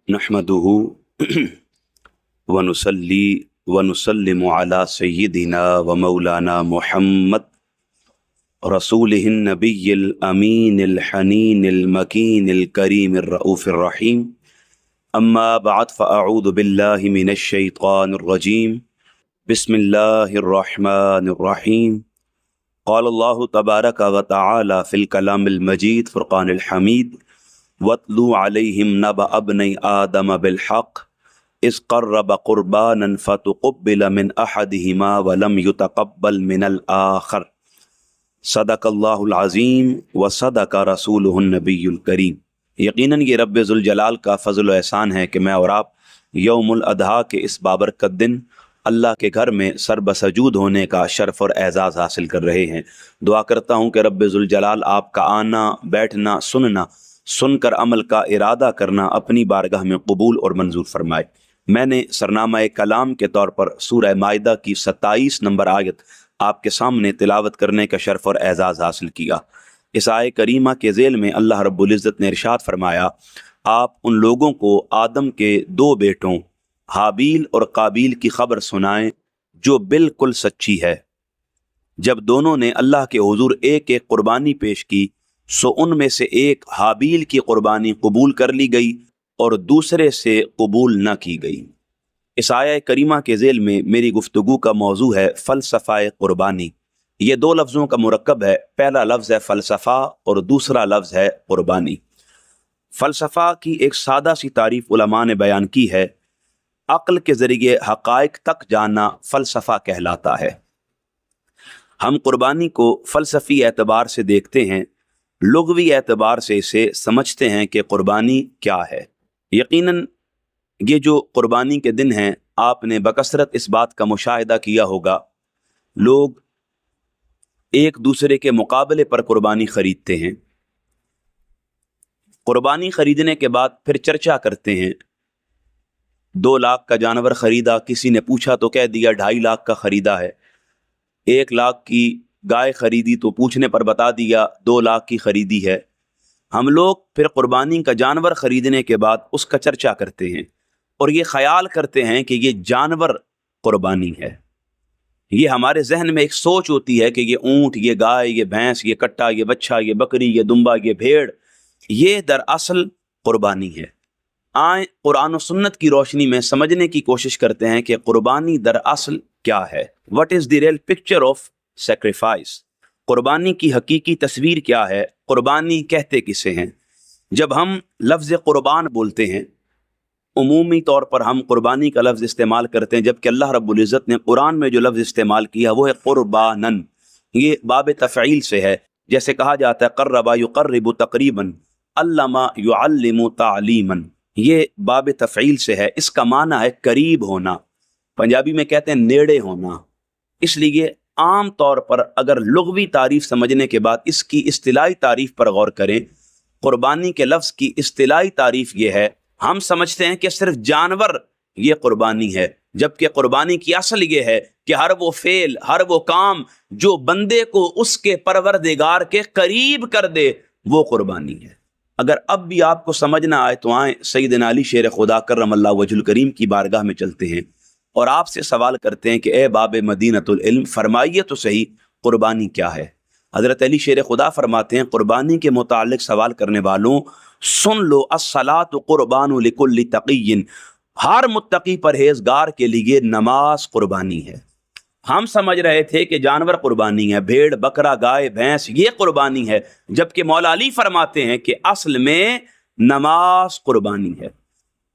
नहमदुहु व नुसल्ली व नुसल्लिमु अला सय्यिदिना व मौलाना मुहम्मद रसूलिहिन नबिय्यिल अमीनिल हनीनिल मकीनिल करीमिर रऊफिर रहीम। अम्मा बअद फ़अऊज़ु बिल्लाहि मिनश शैतानिर रजीम। बिस्मिल्लाहिर रहमानिर रहीम। क़ाल अल्लाहु तबारक व तआला फ़िल कलामिल मजीद फ़ुरक़ानिल हमीद वत्लु अलैहिम नबअ इब्नै आदम बिलहक़ इज़ क़र्रबा क़ुरबानन फ़तुक़ुब्बिल मिन अहदिहिमा व लम युतक़ब्बल मिनल आख़र। सदक़ल्लाहुल अज़ीम व सदक़ रसूलुहुन नबियुल करीम। यकीनन ये रब्बे ज़ुल जलाल का फ़ज़ल व एहसान है कि मैं और आप यौमुल अदहा के इस बाबरकत दिन अल्लाह के घर में सरबसजूद होने का शर्फ़ और एज़ाज़ हासिल कर रहे हैं। दुआ करता हूँ कि रब्बे ज़ुल जलाल आपका आना, बैठना, सुनना, सुनकर अमल का इरादा करना अपनी बारगाह में कबूल और मंजूर फरमाए। मैंने सरनामा कलाम के तौर पर सूरह माइदा की 27 नंबर आयत आपके सामने तिलावत करने का शर्फ़ और एज़ाज़ हासिल किया। इस आय करीमा के ज़ेल में अल्लाह रब्बुल इज़्ज़त ने इरशाद फरमाया, आप उन लोगों को आदम के 2 बेटों हाबील और काबील की खबर सुनाएं जो बिल्कुल सच्ची है। जब दोनों ने अल्लाह के हुजूर एक एक कुर्बानी पेश की, सो उनमें से एक हाबील की कुर्बानी कबूल कर ली गई और दूसरे से कबूल न की गई। इस आया करीमा के ज़ेल में मेरी गुफ्तगू का मौजू है फ़लसफ़ा कुर्बानी। ये 2 लफ्ज़ों का मुरक्कब है। पहला लफ्ज़ है फ़लसफ़ा और दूसरा लफ्ज़ है कुर्बानी। फ़लसफ़ा की एक सादा सी तारीफ़ उलमा ने बयान की है, अक्ल के ज़रिए हक़ाइक़ तक जानना फ़लसफ़ा कहलाता है। हम कुर्बानी को फ़लसफ़ी एतबार से देखते हैं, लुग़वी एतबार से इसे समझते हैं कि कुर्बानी क्या है। यकीनन ये जो कुर्बानी के दिन हैं, आपने बकसरत इस बात का मुशाहिदा किया होगा, लोग एक दूसरे के मुकाबले पर कुर्बानी ख़रीदते हैं। कुर्बानी ख़रीदने के बाद फिर चर्चा करते हैं। 2 लाख का जानवर ख़रीदा, किसी ने पूछा तो कह दिया 2.5 लाख का ख़रीदा है। 1 लाख की गाय ख़रीदी तो पूछने पर बता दिया 2 लाख की ख़रीदी है। हम लोग फिर कुर्बानी का जानवर ख़रीदने के बाद उसका चर्चा करते हैं और ये ख्याल करते हैं कि ये जानवर कुर्बानी है। ये हमारे जहन में एक सोच होती है कि ये ऊँट, ये गाय, ये भैंस, ये कट्टा, ये बच्चा, ये बकरी, ये दुम्बा, ये भेड़, ये दरअसल कुर्बानी है। आए कुरान और सुन्नत की रोशनी में समझने की कोशिश करते हैं कि कुर्बानी दरअसल क्या है। What is the real picture of sacrifice? कुर्बानी की हकीकी तस्वीर क्या है? कुर्बानी कहते किसे हैं? जब हम लफ्ज़ कुर्बान बोलते हैं, उमूमी तौर पर हम कुर्बानी का लफ्ज़ इस्तेमाल करते हैं, जबकि अल्लाह रब्बुल इज़्ज़त ने कुरान में जो लफ्ज़ इस्तेमाल किया वो है कुर्बानन। ये बाब तफ़ईल से है। जैसे कहा जाता है क़र्रबा युक़र्रिबु तक़रीबन, अल्लमा युअल्लिमु तालीमन। ये बाब तफ़ईल से है। इसका माना है करीब होना। पंजाबी में कहते हैं नेड़े होना। इसलिए आम तौर पर अगर लुग़वी तारीफ़ समझने के बाद इसकी इस्तिलाही तारीफ़ पर गौर करें, कुर्बानी के लफ्ज़ की इस्तिलाही तारीफ़ ये है, हम समझते हैं कि सिर्फ जानवर ये कुर्बानी है, जबकि कुर्बानी की असल ये है कि हर वो फेल, हर वो काम जो बंदे को उसके परवरदिगार के करीब कर दे, वो कुर्बानी है। अगर अब भी आपको समझ ना आए तो आए सैयदना अली शेर खुदा करमल्लाहु वजहुल करीम की बारगाह में चलते हैं और आपसे सवाल करते हैं कि ए बाब मदीनतुल इल्म, फरमाइए तो सही कुर्बानी क्या है। हज़रत अली शेर खुदा फरमाते हैं, कुर्बानी के मुतालिक सवाल करने वालों सुन लो, अस्सलातु कुर्बानु लिकुल्लि तक़िय्यिन, हर मुत्तकी परहेजगार के लिए नमाज कुर्बानी है। हम समझ रहे थे कि जानवर कुर्बानी है, भेड़, बकरा, गाय, भैंस ये कुर्बानी है, जबकि मौला अली फरमाते हैं कि असल में नमाज कुर्बानी है।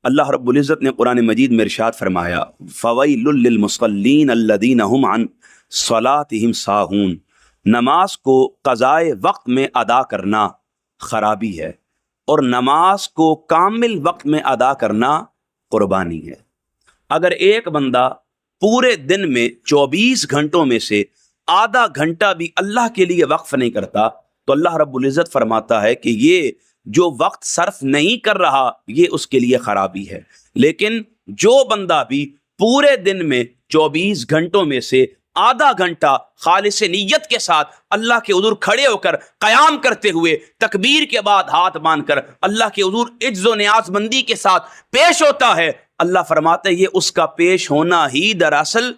अल्लाह रब्बुल इज़्ज़त ने कुरान मजीद में इरशाद फरमाया, फ़वैलुल लिल मुसल्लीन अल्लज़ीना हुम अन सलातिहिम साहून। नमाज को क़ज़ाए वक्त में अदा करना खराबी है और नमाज को कामिल वक्त में अदा करना कुर्बानी है। अगर एक बंदा पूरे दिन में 24 घंटों में से आधा घंटा भी अल्लाह के लिए वक्फ नहीं करता, तो अल्लाह रब्बुल इज़्ज़त फरमाता है कि ये जो वक्त सर्फ नहीं कर रहा ये उसके लिए खराबी है। लेकिन जो बंदा भी पूरे दिन में 24 घंटों में से آدھا گھنٹہ خالص نیت کے ساتھ اللہ کے حضور کھڑے ہو کر قیام کرتے ہوئے تکبیر کے بعد ہاتھ باندھ کر اللہ کے حضور عجز و نیاز مندی کے ساتھ پیش ہوتا ہے، اللہ فرماتے ہیں یہ اس کا پیش ہونا ہی دراصل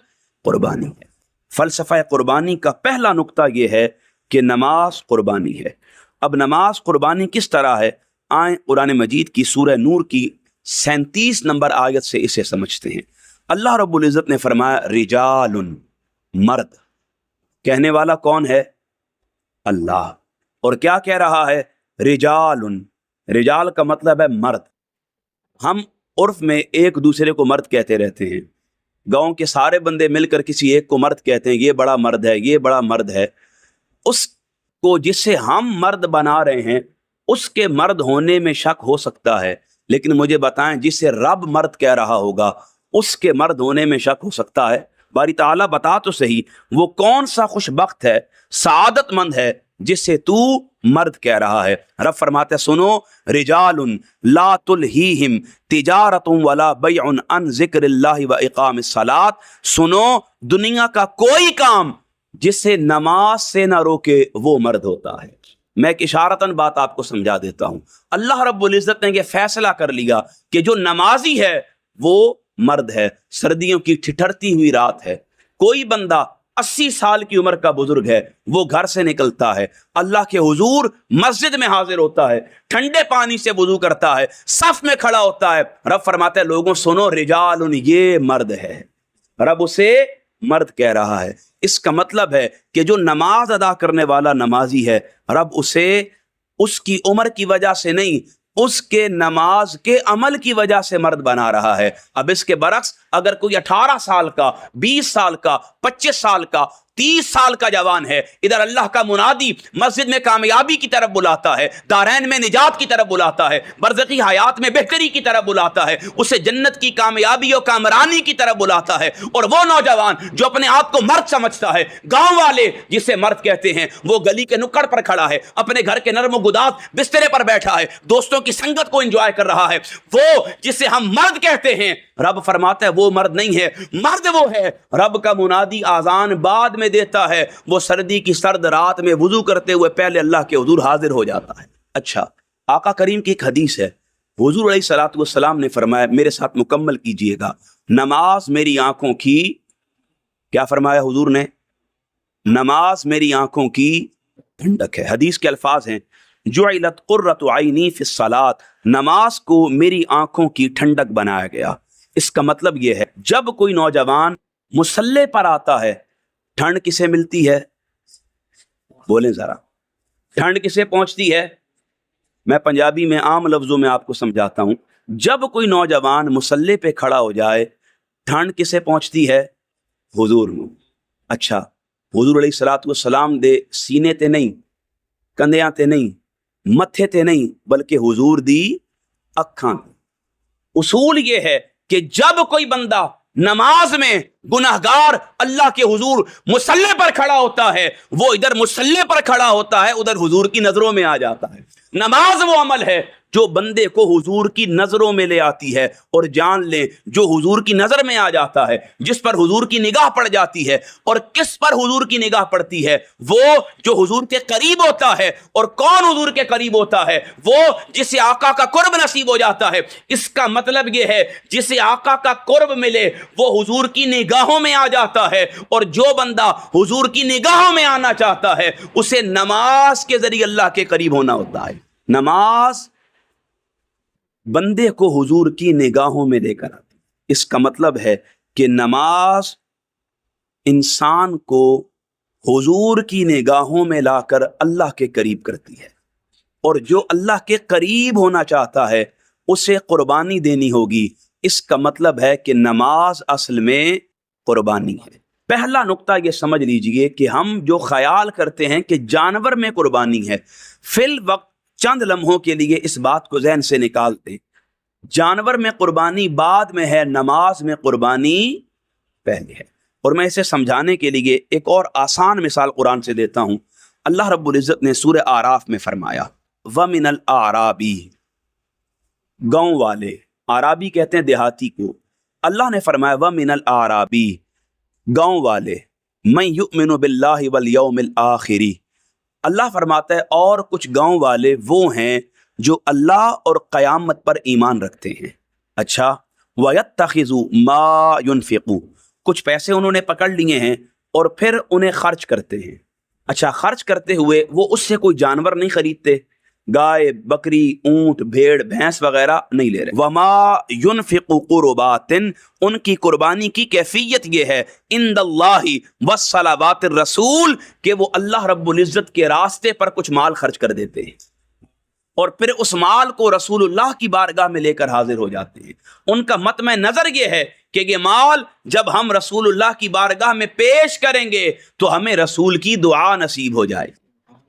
قربانی ہے۔ فلسفہ قربانی کا پہلا نقطہ یہ ہے کہ نماز قربانی ہے۔ اب نماز قربانی کس طرح ہے، آئیں قرآن مجید کی سورہ نور کی 37 نمبر آیت سے اسے سمجھتے ہیں۔ اللہ رب العزت نے فرمایا رجال، مرد، کہنے والا کون ہے؟ اللہ۔ اور کیا کہہ رہا ہے؟ رجال۔ رجال کا مطلب ہے مرد۔ ہم عرف میں ایک دوسرے کو مرد کہتے رہتے ہیں، گاؤں کے سارے بندے مل کر کسی ایک کو مرد کہتے ہیں، یہ بڑا مرد ہے، یہ بڑا مرد ہے۔ اس کو جس سے ہم مرد بنا رہے ہیں اس کے مرد ہونے میں شک ہو سکتا ہے، لیکن مجھے بتائیں جسے رب مرد کہہ رہا ہوگا اس کے مرد ہونے میں شک ہو سکتا ہے؟ باری تعالیٰ بتا تو صحیح، وہ کون سا خوش بخت ہے، سعادت مند ہے جس سے تو مرد کہہ رہا ہے؟ رب فرماتے ہیں سنو، رجال لا تلہیہم تجارت ولا بیع عن ذکر اللہ و اقام الصلاۃ، سنو دنیا کا کوئی کام جس سے نماز سے نہ روکے وہ مرد ہوتا ہے۔ میں ایک اشارتاً بات آپ کو سمجھا دیتا ہوں۔ اللہ رب العزت نے یہ فیصلہ کر لیا کہ جو نمازی ہے وہ مرد ہے۔ سردیوں کی ٹھٹھرتی ہوئی رات ہے، کوئی بندہ 80 سال کی عمر کا بزرگ ہے، وہ گھر سے نکلتا ہے، اللہ کے حضور مسجد میں حاضر ہوتا ہے، ٹھنڈے پانی سے وضو کرتا ہے، صف میں کھڑا ہوتا ہے۔ رب فرماتے ہیں لوگوں سنو، رجال، یہ مرد ہے۔ رب اسے مرد کہہ رہا ہے۔ اس کا مطلب ہے کہ جو نماز ادا کرنے والا نمازی ہے، رب اسے اس کی عمر کی وجہ سے نہیں، اس کے نماز کے عمل کی وجہ سے مرد بنا رہا ہے۔ اب اس کے برعکس اگر کوئی 18 سال کا، 20 سال کا، 25 سال کا، 30 سال کا جوان ہے، ادھر اللہ کا منادی مسجد میں کامیابی کی طرف بلاتا ہے، دارین میں نجات کی طرف بلاتا ہے، برزخی حیات میں بہتری کی طرف بلاتا ہے، اسے جنت کی کامیابی اور کامرانی کی طرف بلاتا ہے، اور وہ نوجوان جو اپنے آپ کو مرد سمجھتا ہے، گاؤں والے جسے مرد کہتے ہیں، وہ گلی کے نکڑ پر کھڑا ہے، اپنے گھر کے نرم و گداز بسترے پر بیٹھا ہے، دوستوں کی سنگت کو انجوائے کر رہا ہے، وہ جسے ہم مرد کہتے ہیں، رب فرماتا ہے وہ مرد نہیں ہے، مرد وہ ہے رب کا منادی آذان بعد میں دیتا ہے، وہ سردی کی سرد رات میں وضو کرتے ہوئے پہلے اللہ کے حضور حاضر ہو جاتا ہے۔ اچھا، آقا کریم کی ایک حدیث ہے، حضور علیہ الصلوۃ والسلام نے فرمایا، میرے ساتھ مکمل کیجئے گا، نماز میری آنکھوں کی، کیا فرمایا حضور نے؟ نماز میری آنکھوں کی ٹھنڈک ہے۔ حدیث کے الفاظ ہیں جعلت قرۃ عینی فی الصلاۃ، نماز کو میری آنکھوں کی ٹھنڈک بنایا گیا۔ اس کا مطلب یہ ہے جب کوئی نوجوان مصلی پر آتا ہے، ٹھنڈ کسے ملتی ہے؟ بولیں ذرا، ٹھنڈ کسے پہنچتی ہے؟ میں پنجابی میں عام لفظوں میں آپ کو سمجھاتا ہوں، جب کوئی نوجوان مصلی پہ کھڑا ہو جائے، ٹھنڈ کسے پہنچتی ہے؟ حضور میں۔ اچھا، حضور علیہ الصلوۃ والسلام دے سینے تے نہیں، کندھیاں تے نہیں، متھے تے نہیں، بلکہ حضور دی اکھاں۔ اصول یہ ہے کہ جب کوئی بندہ نماز میں گناہگار اللہ کے حضور مصلی پر کھڑا ہوتا ہے، وہ ادھر مصلی پر کھڑا ہوتا ہے، ادھر حضور کی نظروں میں آ جاتا ہے۔ نماز وہ عمل ہے جو بندے کو حضور کی نظروں میں لے آتی ہے، اور جان لیں جو حضور کی نظر میں آ جاتا ہے، جس پر حضور کی نگاہ پڑ جاتی ہے، اور کس پر حضور کی نگاہ پڑتی ہے؟ وہ جو حضور کے قریب ہوتا ہے۔ اور کون حضور کے قریب ہوتا ہے؟ وہ جسے آقا کا قرب نصیب ہو جاتا ہے۔ اس کا مطلب یہ ہے جسے آقا کا قرب ملے وہ حضور کی نگاہوں میں آ جاتا ہے، اور جو بندہ حضور کی نگاہوں میں آنا چاہتا ہے اسے نماز کے ذریعے اللہ کے قریب ہونا ہوتا ہے۔ نماز بندے کو حضور کی نگاہوں میں لے کر آتی۔ اس کا مطلب ہے کہ نماز انسان کو حضور کی نگاہوں میں لا کر اللہ کے قریب کرتی ہے، اور جو اللہ کے قریب ہونا چاہتا ہے اسے قربانی دینی ہوگی۔ اس کا مطلب ہے کہ نماز اصل میں قربانی ہے۔ پہلا نقطہ یہ سمجھ لیجئے کہ ہم جو خیال کرتے ہیں کہ جانور میں قربانی ہے، فی الوقت چند لمحوں کے لیے اس بات کو ذہن سے نکال دیں، جانور میں قربانی بعد میں ہے، نماز میں قربانی پہلے ہے۔ اور میں اسے سمجھانے کے لیے ایک اور آسان مثال قرآن سے دیتا ہوں۔ اللہ رب العزت نے سورہ اعراف میں فرمایا وَمِنَ الْأَعْرَابِ، گاؤں والے، اعرابی کہتے ہیں دیہاتی کو۔ اللہ نے فرمایا وَمِنَ الْأَعْرَابِ، گاؤں والے، من یؤمن باللہ والیوم الآخر، اللہ فرماتا ہے اور کچھ گاؤں والے وہ ہیں جو اللہ اور قیامت پر ایمان رکھتے ہیں۔ اچھا، وَيَتَّخِذُوا مَا يُنْفِقُوا، کچھ پیسے انہوں نے پکڑ لیے ہیں اور پھر انہیں خرچ کرتے ہیں۔ اچھا، خرچ کرتے ہوئے وہ اس سے کوئی جانور نہیں خریدتے، گائے، بکری، اونٹ، بھیڑ، بھینس وغیرہ نہیں لے رہے۔ وَمَا يُنْفِقُوا قُرُبَاتٍ، ان کی قربانی کی کیفیت یہ ہے عند اللہ وصلوات الرسول، کہ وہ اللہ رب العزت کے راستے پر کچھ مال خرچ کر دیتے ہیں اور پھر اس مال کو رسول اللہ کی بارگاہ میں لے کر حاضر ہو جاتے ہیں۔ ان کا مطمع نظر یہ ہے کہ یہ مال جب ہم رسول اللہ کی بارگاہ میں پیش کریں گے تو ہمیں رسول کی دعا نصیب ہو جائے۔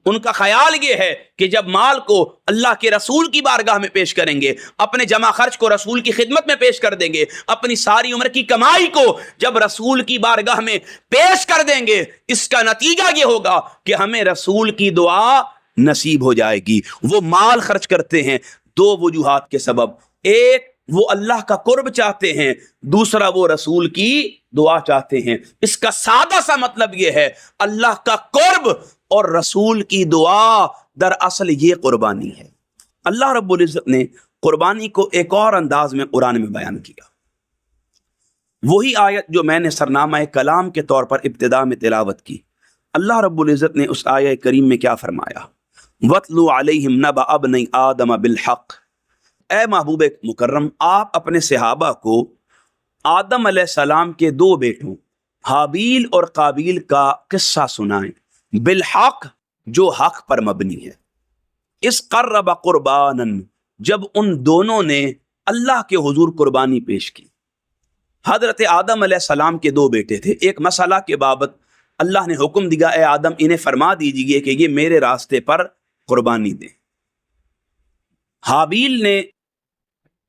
ان کا خیال یہ ہے کہ جب مال کو اللہ کے رسول کی بارگاہ میں پیش کریں گے، اپنے جمع خرچ کو رسول کی خدمت میں پیش کر دیں گے، اپنی ساری عمر کی کمائی کو جب رسول کی بارگاہ میں پیش کر دیں گے، اس کا نتیجہ یہ ہوگا کہ ہمیں رسول کی دعا نصیب ہو جائے گی۔ وہ مال خرچ کرتے ہیں دو وجوہات کے سبب، ایک وہ اللہ کا قرب چاہتے ہیں، دوسرا وہ رسول کی دعا چاہتے ہیں۔ اس کا سادہ سا مطلب یہ ہے، اللہ کا قرب اور رسول کی دعا دراصل یہ قربانی ہے۔ اللہ رب العزت نے قربانی کو ایک اور انداز میں قرآن میں بیان کیا۔ وہی آیت جو میں نے سرنامہ کلام کے طور پر ابتدا میں تلاوت کی، اللہ رب العزت نے اس آیہ کریم میں کیا فرمایا؟ وَاتْلُ عَلَيْهِمْ نَبَأَ ابْنَيْ آدَمَ بِالْحَقِّ، اے محبوب مکرم آپ اپنے صحابہ کو آدم علیہ السلام کے دو بیٹوں حابیل اور قابیل کا قصہ سنائیں، بالحق جو حق پر مبنی ہے۔ اس قرب قربانن، جب ان دونوں نے اللہ کے حضور قربانی پیش کی۔ حضرت آدم علیہ السلام کے دو بیٹے تھے، ایک مسئلہ کے بابت اللہ نے حکم دیا، اے آدم انہیں فرما دیجئے کہ یہ میرے راستے پر قربانی دیں۔ حابیل نے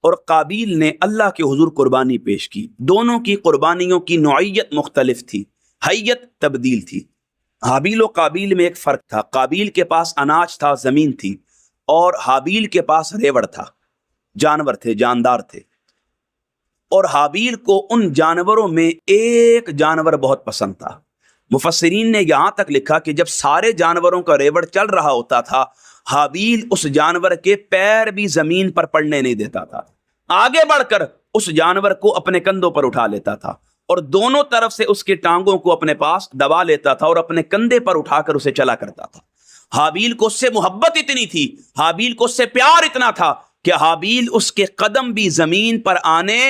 اور قابیل نے اللہ کے حضور قربانی پیش کی، دونوں کی قربانیوں کی نوعیت مختلف تھی، حیت تبدیل تھی۔ حابیل و قابیل میں ایک فرق تھا، قابیل کے پاس اناج تھا، زمین تھی، اور حابیل کے پاس ریوڑ تھا، جانور تھے، جاندار تھے۔ اور حابیل کو ان جانوروں میں ایک جانور بہت پسند تھا۔ مفسرین نے یہاں تک لکھا کہ جب سارے جانوروں کا ریوڑ چل رہا ہوتا تھا، حابیل اس جانور کے پیر بھی زمین پر پڑنے نہیں دیتا تھا، آگے بڑھ کر اس جانور کو اپنے کندھوں پر اٹھا لیتا تھا اور دونوں طرف سے اس کے ٹانگوں کو اپنے پاس دبا لیتا تھا اور اپنے کندھے پر اٹھا کر اسے چلا کرتا تھا۔ حابیل کو اس سے محبت اتنی تھی، حابیل کو اس سے پیار اتنا تھا کہ حابیل اس کے قدم بھی زمین پر آنے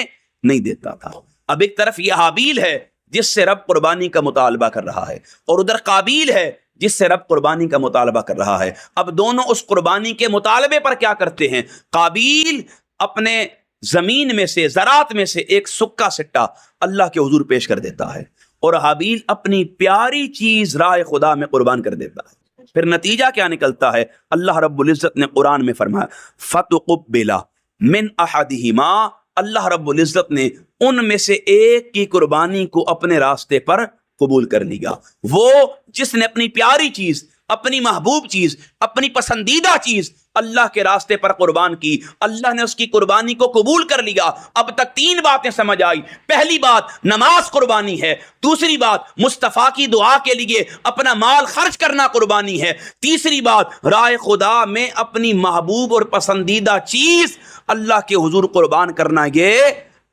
نہیں دیتا تھا۔ اب ایک طرف یہ حابیل ہے جس سے رب قربانی کا مطالبہ کر رہا ہے، اور ادھر قابیل ہے جس سے رب قربانی کا مطالبہ کر رہا ہے۔ اب دونوں اس قربانی کے مطالبے پر کیا کرتے ہیں؟ قابیل اپنے زمین میں سے، زراعت میں سے ایک سکا سٹا اللہ کے حضور پیش کر دیتا ہے، اور حابیل اپنی پیاری چیز راہ خدا میں قربان کر دیتا ہے۔ پھر نتیجہ کیا نکلتا ہے؟ اللہ رب العزت نے قرآن میں فرمایا فَتُقُبِّلَ مِنْ أَحَدِهِمَا، اللہ رب العزت نے ان میں سے ایک کی قربانی کو اپنے راستے پر قبول کر لیا۔ وہ جس نے اپنی پیاری چیز، اپنی محبوب چیز، اپنی پسندیدہ چیز اللہ کے راستے پر قربان کی، اللہ نے اس کی قربانی کو قبول کر لیا۔ اب تک تین باتیں سمجھ آئی۔ پہلی بات نماز قربانی ہے، دوسری بات مصطفیٰ کی دعا کے لیے اپنا مال خرچ کرنا قربانی ہے، تیسری بات راہ خدا میں اپنی محبوب اور پسندیدہ چیز اللہ کے حضور قربان کرنا، یہ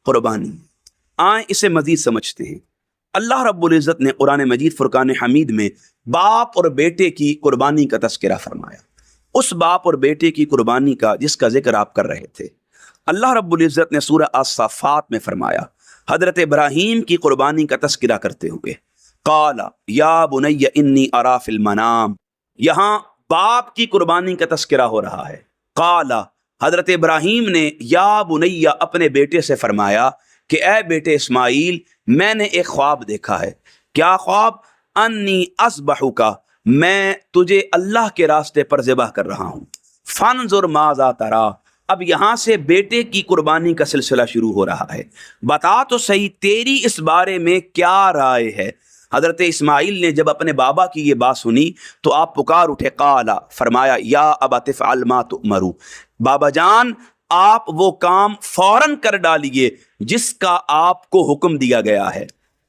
قربانی۔ آئیں اسے مزید سمجھتے ہیں۔ اللہ رب العزت نے قرآن مجید فرقان حمید میں باپ اور بیٹے کی قربانی کا تذکرہ فرمایا۔ اس باپ اور بیٹے کی قربانی کا جس کا ذکر آپ کر رہے تھے، اللہ رب العزت نے سورہ الصافات میں فرمایا، حضرت ابراہیم کی قربانی کا تذکرہ کرتے ہوئے، قال یا بنی انی اری فی المنام، یہاں باپ کی قربانی کا تذکرہ ہو رہا ہے۔ قال، حضرت ابراہیم نے یا بنی اپنے بیٹے سے فرمایا کہ اے بیٹے اسماعیل، میں نے ایک خواب دیکھا ہے۔ کیا خواب؟ انی اذبحک، میں تجھے اللہ کے راستے پر ذبح کر رہا ہوں۔ فانظر ماذا تری، اب یہاں سے بیٹے کی قربانی کا سلسلہ شروع ہو رہا ہے۔ بتا تو صحیح تیری اس بارے میں کیا رائے ہے؟ حضرت اسماعیل نے جب اپنے بابا کی یہ بات سنی تو آپ پکار اٹھے، قال، فرمایا یا ابت افعل ما تؤمر، بابا جان آپ وہ کام فوراً کر ڈالیے جس کا آپ کو حکم دیا گیا ہے۔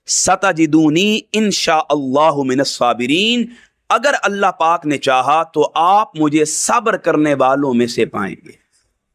सतजिदूनी इंशाअल्लाहु मिनस्साबिरीन, अगर अल्लाह पाक ने चाहा तो आप मुझे सब्र करने वालों में से पाएंगे।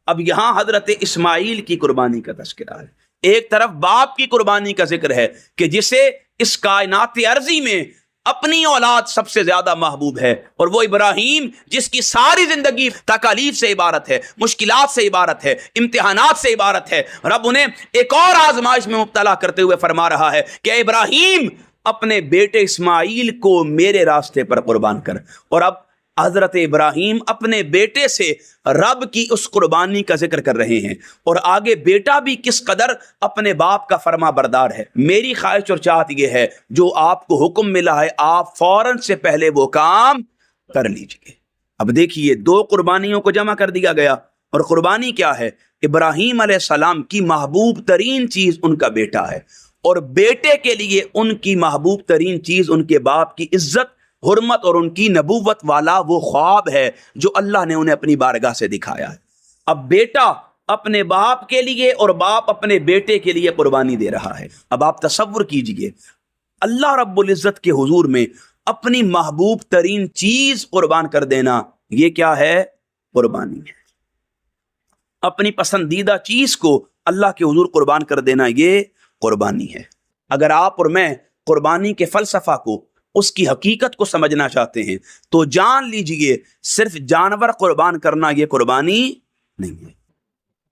अब यहां हजरत इस्माइल की कुर्बानी का तज़किरा है। एक तरफ बाप की कुर्बानी का जिक्र है कि जिसे इस कायनात अर्जी में अपनी औलाद सबसे ज्यादा महबूब है, और वो इब्राहीम जिसकी सारी जिंदगी तकालीफ से इबारत है, मुश्किलात से इबारत है, इम्तिहानात से इबारत है। रब उन्हें एक और आजमाइश में मुब्तला करते हुए फरमा रहा है कि इब्राहीम अपने बेटे इस्माइल को मेरे रास्ते पर कुर्बान कर। और अब हजरत इब्राहीम अपने बेटे से रब की उस कुर्बानी का जिक्र कर रहे हैं, और आगे बेटा भी किस कदर अपने बाप का फरमा बरदार है। मेरी ख्वाहिश और चाहत यह है जो आपको हुक्म मिला है आप फौरन से पहले वो काम कर लीजिए। अब देखिए, दो कुर्बानियों को जमा कर दिया गया, और कुर्बानी क्या है? इब्राहीम अलैहिस्सलाम की महबूब तरीन चीज उनका बेटा है, और बेटे के लिए उनकी महबूब तरीन चीज उनके बाप की इज्जत, हुर्मत और उनकी नबूवत वाला वो ख्वाब है जो अल्लाह ने उन्हें अपनी बारगाह से दिखाया है। अब बेटा अपने बाप के लिए और बाप अपने बेटे के लिए कुर्बानी दे रहा है। अब आप तसव्वुर कीजिए, अल्लाह रब्बुल इज्जत के हुजूर में अपनी महबूब तरीन चीज कुर्बान कर देना, ये क्या है? कुर्बानी है। अपनी पसंदीदा चीज को अल्लाह के हुजूर कुर्बान कर देना, ये कुर्बानी है। अगर आप और मैं कुर्बानी के फलसफा को, उसकी हकीकत को समझना चाहते हैं तो जान लीजिए, सिर्फ जानवर कुर्बान करना यह कुर्बानी नहीं है।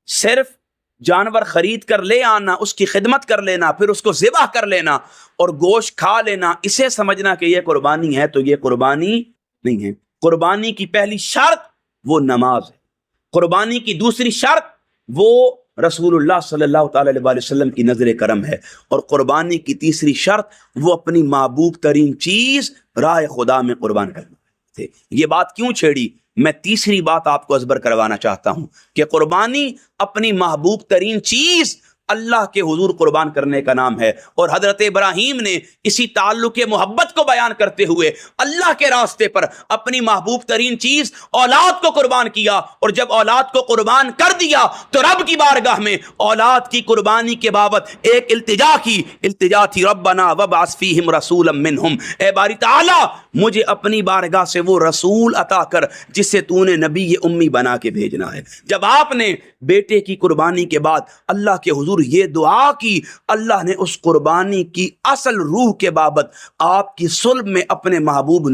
सिर्फ जानवर खरीद कर ले आना, उसकी खिदमत कर लेना, फिर उसको ज़िबह कर लेना और गोश्त खा लेना, इसे समझना कि यह कुर्बानी है, तो यह कुर्बानी नहीं है। कुर्बानी की पहली शर्त वो नमाज है। कुर्बानी की दूसरी शर्त वो रसूलुल्लाह सल्लल्लाहु अलैहि वसल्लम की नजर करम है, और कुर्बानी की तीसरी शर्त वो अपनी महबूब तरीन चीज राह खुदा में कुर्बान करना थे। ये बात क्यों छेड़ी? मैं तीसरी बात आपको अज़बर करवाना चाहता हूं कि कुर्बानी अपनी महबूब तरीन चीज अल्लाह के हुजूर कुर्बान करने का नाम है। और हजरत इब्राहीम ने इसी ताल्लुक मोहब्बत को बयान करते हुए अल्लाह के रास्ते पर अपनी महबूब तरीन चीज औलाद को कुर्बान किया, और जब औलाद को कुर्बान कर दिया तो रब की बारगाह में औलाद की कुर्बानी के बाबत एक इल्तिजा थी, रब्बना वबअस फीहिम रसूलन मिनहुम, ए बारी ताला मुझे अपनी बारगाह से वो रसूल अता कर जिसे तूने नबी उम्मी बना के भेजना है। जब आपने बेटे की कुर्बानी के बाद अल्लाह के हुजूर ये दुआ की, अल्लाह ने उस कुर्बानी की असल रूह के बाबत आपकी सुल्ब में अपने महबूब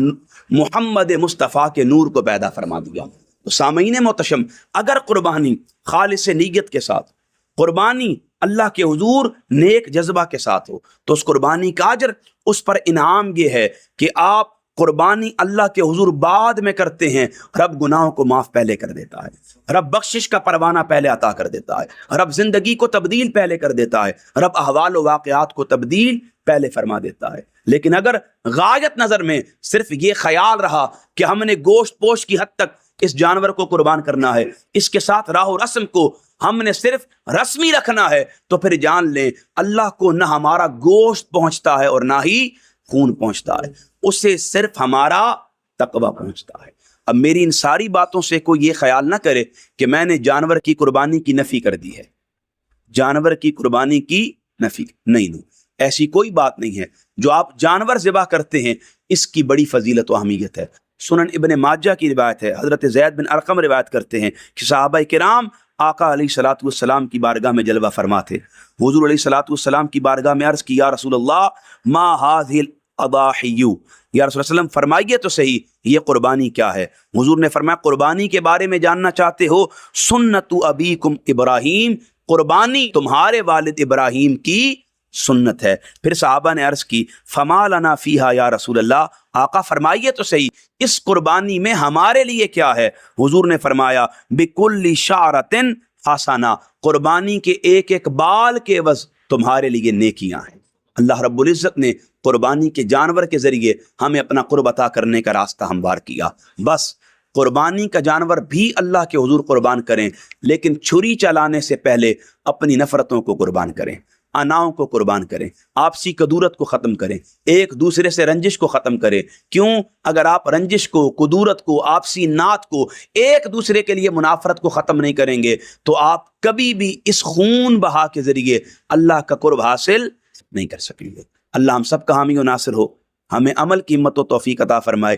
मोहम्मद मुस्तफ़ा के नूर को पैदा फरमा दिया। तो सामईन मोहतशम, अगर कुर्बानी खालिस नीयत के साथ, कुर्बानी अल्लाह के हुजूर नेक जज्बा के साथ हो, तो उस कुर्बानी का अजर, उस पर इनाम ये है कि आप कुर्बानी अल्लाह के हुजूर बाद में करते हैं, रब गुनाहों को माफ पहले कर देता है, रब बख्शिश का परवाना पहले अता कर देता है, रब जिंदगी को तब्दील पहले कर देता है, रब अहवाल व वाक़यात को तब्दील पहले फरमा देता है। लेकिन अगर गायत नजर में सिर्फ ये ख्याल रहा कि हमने गोश्त पोश की हद तक इस जानवर को कुर्बान करना है, इसके साथ राह रस्म को हमने सिर्फ रस्मी रखना है, तो फिर जान लें अल्लाह को न हमारा गोश्त पहुंचता है और ना ही खून पहुंचता है, उसे सिर्फ हमारा तकवा पहुंचता है। अब मेरी इन सारी बातों से कोई ये ख्याल ना करे कि मैंने जानवर की कुर्बानी की नफी कर दी है, जानवर की कुर्बानी की नफी नहीं, ऐसी कोई बात नहीं है। जो आप जानवर ज़िबा करते हैं इसकी बड़ी फजीलत व अहमियत है। सुनन इब्ने माजा की रिवायत है, हजरत ज़ैद बिन अरकम रिवायत करते हैं कि सहाबा किराम आका अलैहिस्सलातु वस्सलाम की बारगाह में जलवा फरमा थे। हुजूर अलैहिस्सलातु वस्सलाम की बारगाह में अर्ज़ की, या रसूलल्लाह मा हाज़िल अदाहियु, या रसूल सल्लम फरमाइए तो सही ये कुर्बानी क्या है। हुजूर ने फरमाया, कुर्बानी के बारे में जानना चाहते हो, सुन्नतु अबीकुम इब्राहीम, कुर्बानी तुम्हारे वालिद इब्राहीम की सुन्नत है। फिर सहाबा ने अर्ज की, फमा लना फीहा या रसूल अल्लाह, आका फरमाइए तो सही इस कुर्बानी में हमारे लिए क्या है। हुजूर ने फरमाया, बिकुल्ली शारतिन हसना, कुर्बानी के एक एक बाल के एवज तुम्हारे लिए नेकियां हैं। अल्लाह रब्बुल इज्जत ने कुर्बानी के जानवर के जरिए हमें अपना कुर्ब अता करने का रास्ता हमवार किया। बस कुर्बानी का जानवर भी अल्लाह के हुजूर कुर्बान करें, लेकिन छुरी चलाने से पहले अपनी नफरतों को कुर्बान करें, अनाओं को कुर्बान करें, आपसी कदूरत को ख़त्म करें, एक दूसरे से रंजिश को ख़त्म करें। क्यों? अगर आप रंजिश को, कुदूरत को, आपसी नात को, एक दूसरे के लिए मुनाफरत को ख़त्म नहीं करेंगे तो आप कभी भी इस खून बहा के ज़रिए अल्लाह का कुर्ब हासिल नहीं कर सकेंगे। اللہ ہم سب کا حامی و ناصر ہو، ہمیں عمل کی ہمت و توفیق عطا فرمائے۔